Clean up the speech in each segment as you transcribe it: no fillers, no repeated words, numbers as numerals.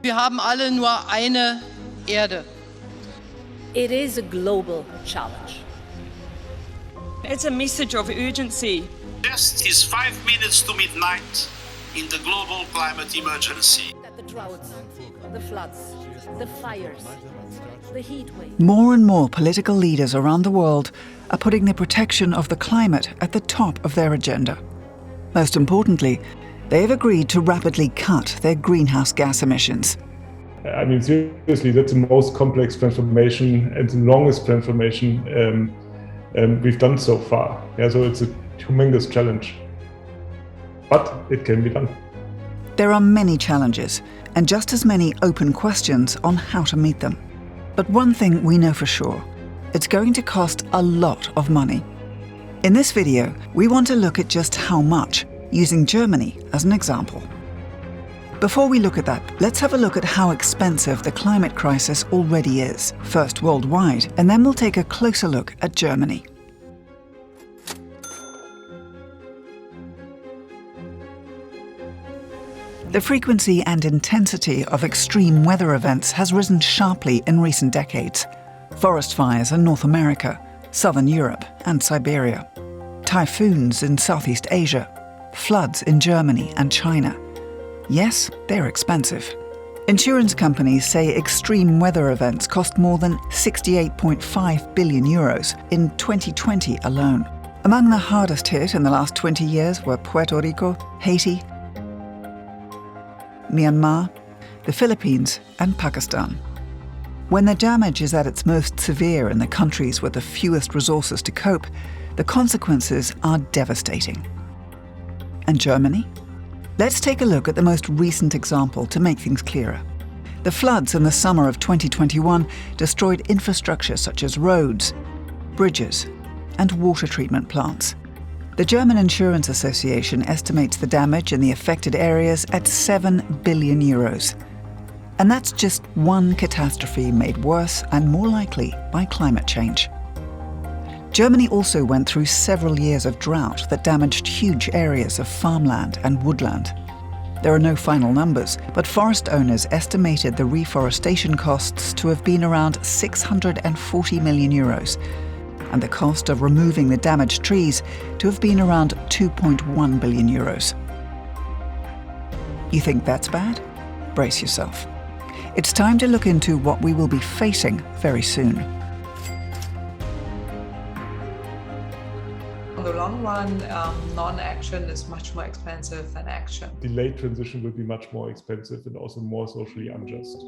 Wir haben alle nur eine Erde. It is a global challenge. It's a message of urgency. Just is 5 minutes to midnight in the global climate emergency. The droughts, the floods, the fires, the heat wave. More and more political leaders around the world are putting the protection of the climate at the top of their agenda. Most importantly, they have agreed to rapidly cut their greenhouse gas emissions. I mean, seriously, that's the most complex transformation and the longest transformation we've done so far. Yeah, so it's a humongous challenge, but it can be done. There are many challenges and just as many open questions on how to meet them. But one thing we know for sure, it's going to cost a lot of money. In this video, we want to look at just how much, using Germany as an example. Before we look at that, let's have a look at how expensive the climate crisis already is, first worldwide, and then we'll take a closer look at Germany. The frequency and intensity of extreme weather events has risen sharply in recent decades. Forest fires in North America, Southern Europe and Siberia, typhoons in Southeast Asia, floods in Germany and China. Yes, they're expensive. Insurance companies say extreme weather events cost more than 68.5 billion euros in 2020 alone. Among the hardest hit in the last 20 years were Puerto Rico, Haiti, Myanmar, the Philippines and Pakistan. When the damage is at its most severe in the countries with the fewest resources to cope, the consequences are devastating. And Germany? Let's take a look at the most recent example to make things clearer. The floods in the summer of 2021 destroyed infrastructure such as roads, bridges, and water treatment plants. The German Insurance Association estimates the damage in the affected areas at 7 billion euros. And that's just one catastrophe made worse and more likely by climate change. Germany also went through several years of drought that damaged huge areas of farmland and woodland. There are no final numbers, but forest owners estimated the reforestation costs to have been around 640 million euros, and the cost of removing the damaged trees to have been around 2.1 billion euros. You think that's bad? Brace yourself. It's time to look into what we will be facing very soon. In the long run, non-action is much more expensive than action. Delayed transition will be much more expensive and also more socially unjust.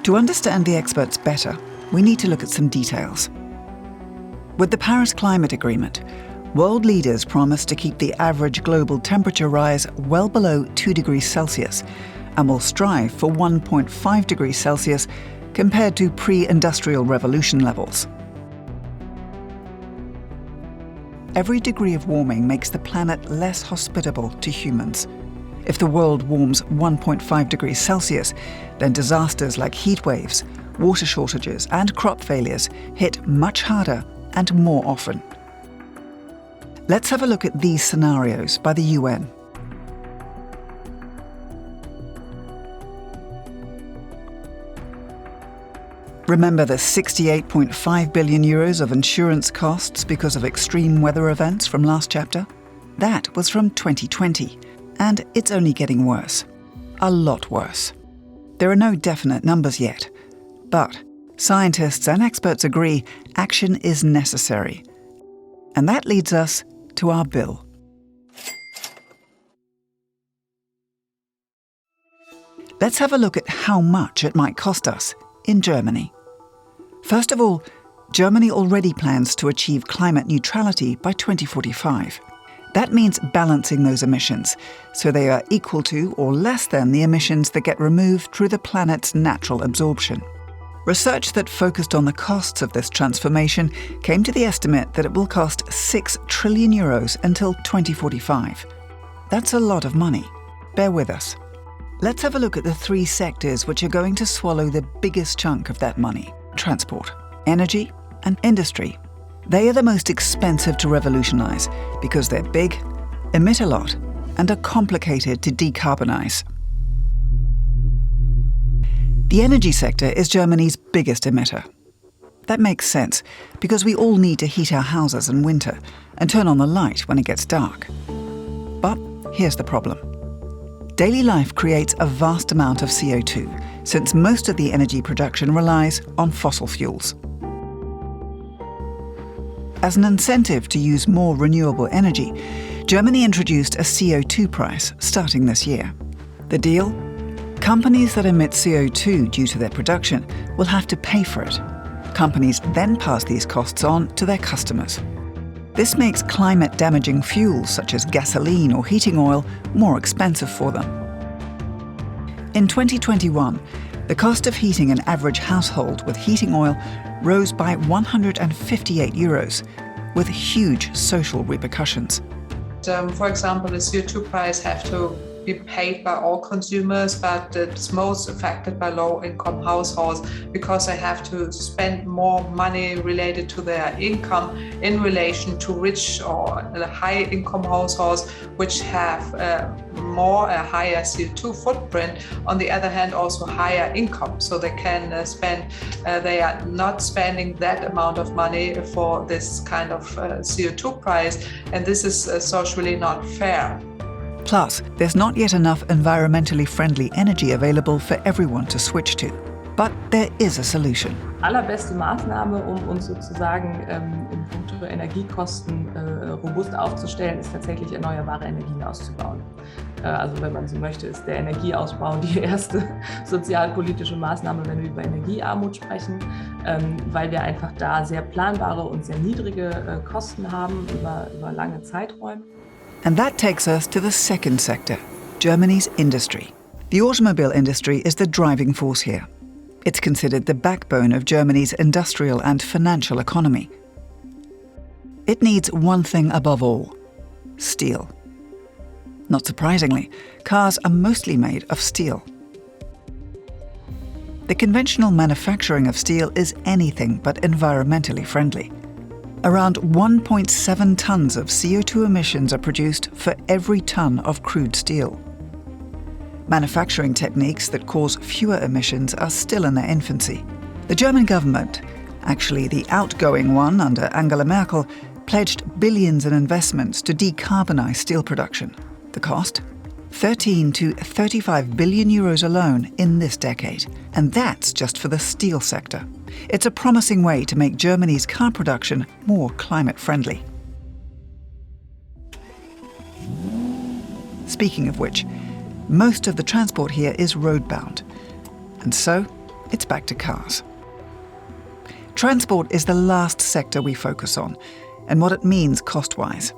To understand the experts better, we need to look at some details. With the Paris Climate Agreement, world leaders promised to keep the average global temperature rise well below 2 degrees Celsius and will strive for 1.5 degrees Celsius compared to pre-industrial revolution levels. Every degree of warming makes the planet less hospitable to humans. If the world warms 1.5 degrees Celsius, then disasters like heat waves, water shortages and crop failures hit much harder and more often. Let's have a look at these scenarios by the UN. Remember the 68.5 billion euros of insurance costs because of extreme weather events from last chapter? That was from 2020, and it's only getting worse. A lot worse. There are no definite numbers yet, but scientists and experts agree action is necessary. And that leads us to our bill. Let's have a look at how much it might cost us in Germany. First of all, Germany already plans to achieve climate neutrality by 2045. That means balancing those emissions, so they are equal to or less than the emissions that get removed through the planet's natural absorption. Research that focused on the costs of this transformation came to the estimate that it will cost 6 trillion euros until 2045. That's a lot of money. Bear with us. Let's have a look at the 3 sectors which are going to swallow the biggest chunk of that money: transport, energy, and industry. They are the most expensive to revolutionize because they're big, emit a lot, and are complicated to decarbonize. The energy sector is Germany's biggest emitter. That makes sense, because we all need to heat our houses in winter and turn on the light when it gets dark. But here's the problem. Daily life creates a vast amount of CO2, since most of the energy production relies on fossil fuels. As an incentive to use more renewable energy, Germany introduced a CO2 price starting this year. The deal? Companies that emit CO2 due to their production will have to pay for it. Companies then pass these costs on to their customers. This makes climate-damaging fuels such as gasoline or heating oil more expensive for them. In 2021, the cost of heating an average household with heating oil rose by 158 euros, with huge social repercussions. For example, the CO2 price have to be paid by all consumers, but it's most affected by low-income households because they have to spend more money related to their income in relation to rich or high-income households, which have a higher CO2 footprint. On the other hand, also higher income, so they can they are not spending that amount of money for this kind of CO2 price, and this is socially not fair. Plus, there's not yet enough environmentally friendly energy available for everyone to switch to. But there is a solution. Allerbeste Maßnahme, uns sozusagen in puncto Energiekosten robust aufzustellen, ist tatsächlich erneuerbare Energien auszubauen. Also wenn man so möchte, ist der Energieausbau die erste sozialpolitische Maßnahme, wenn wir über Energiearmut sprechen, weil wir einfach da sehr planbare und sehr niedrige Kosten haben über lange Zeiträume. And that takes us to the second sector, Germany's industry. The automobile industry is the driving force here. It's considered the backbone of Germany's industrial and financial economy. It needs one thing above all: steel. Not surprisingly, cars are mostly made of steel. The conventional manufacturing of steel is anything but environmentally friendly. Around 1.7 tons of CO2 emissions are produced for every ton of crude steel. Manufacturing techniques that cause fewer emissions are still in their infancy. The German government, actually the outgoing one under Angela Merkel, pledged billions in investments to decarbonize steel production. The cost? 13 to 35 billion euros alone in this decade. And that's just for the steel sector. It's a promising way to make Germany's car production more climate-friendly. Speaking of which, most of the transport here is road-bound. And so, it's back to cars. Transport is the last sector we focus on, and what it means cost-wise.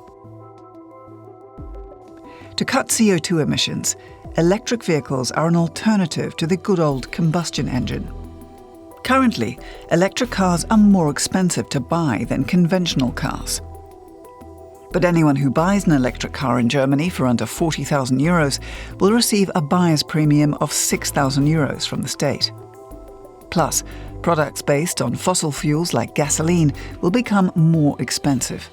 To cut CO2 emissions, electric vehicles are an alternative to the good old combustion engine. Currently, electric cars are more expensive to buy than conventional cars. But anyone who buys an electric car in Germany for under 40,000 euros will receive a buyer's premium of 6,000 euros from the state. Plus, products based on fossil fuels like gasoline will become more expensive.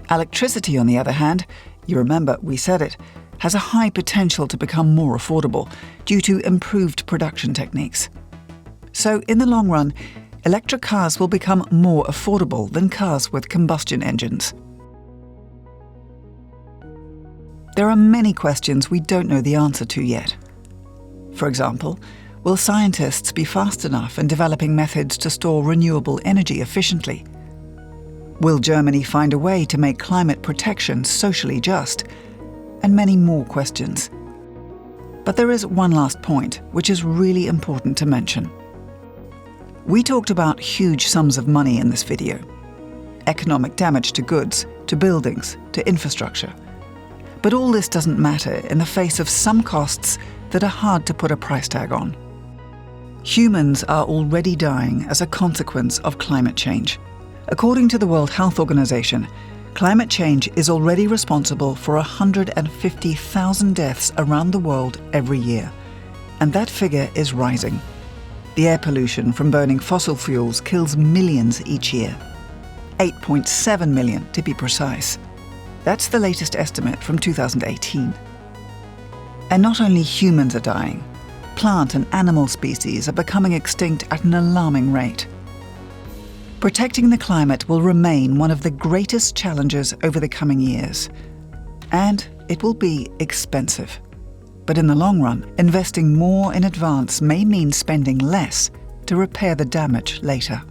Electricity, on the other hand, you remember we said it, has a high potential to become more affordable due to improved production techniques. So, in the long run, electric cars will become more affordable than cars with combustion engines. There are many questions we don't know the answer to yet. For example, will scientists be fast enough in developing methods to store renewable energy efficiently? Will Germany find a way to make climate protection socially just? And many more questions. But there is one last point, which is really important to mention. We talked about huge sums of money in this video. Economic damage to goods, to buildings, to infrastructure. But all this doesn't matter in the face of some costs that are hard to put a price tag on. Humans are already dying as a consequence of climate change. According to the World Health Organization, climate change is already responsible for 150,000 deaths around the world every year. And that figure is rising. The air pollution from burning fossil fuels kills millions each year. 8.7 million to be precise. That's the latest estimate from 2018. And not only humans are dying, Plant and animal species are becoming extinct at an alarming rate. Protecting the climate will remain one of the greatest challenges over the coming years. And it will be expensive. But in the long run, investing more in advance may mean spending less to repair the damage later.